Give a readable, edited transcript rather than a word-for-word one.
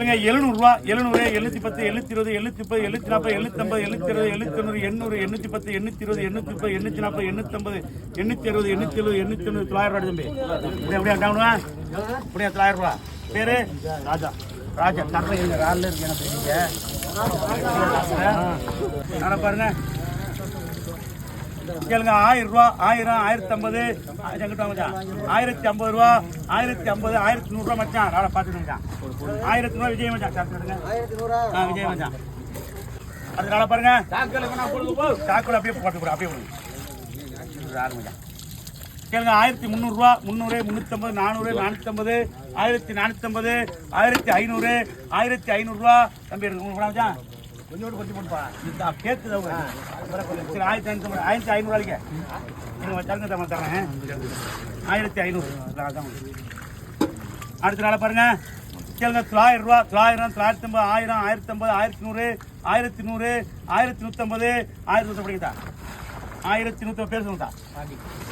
700 ரூபா 700 710 720 730 740 750 750 790 810 810 820 840 840 850 840 870 870 900 ரூபா தம்பி இப்படியா 900 ரூபா பேரு ராஜா ராஜா கரெக்டாக எங்க ராலில் இருக்கு எனக்கு பாருங்க கேளுங்க 1000 ரூபா 1000 1050 எங்கிட்ட மச்சான் 1050 ரூபா 1050 1100 ரூபா மச்சான் நாளை பார்த்துட்டு மச்சான் 1000 ரூபா விஜய் மச்சான் விஜய் மச்சான் அது நாளை பாருங்க சாக்குல அப்படியே போட்டு கூட அப்படியே மச்சான் கேளுங்க 1300 ரூபா 300 350 400 450 1450 1500 1500 ரூபா தம்பி இருக்கு மச்சான் கொஞ்சோடு கொஞ்சம் போட்டுப்பா இதுதான் கேட்குது அவங்க சரி 1500 1500 நீங்கள் தருங்க தரேன் 1500 அடுத்த நாளை பாருங்க கேளுங்க 900 ரூபா 900 950 1000 1050 1100 1100 1150 1150 படிக்குதா 1150 பேர் சொல்லுங்கடா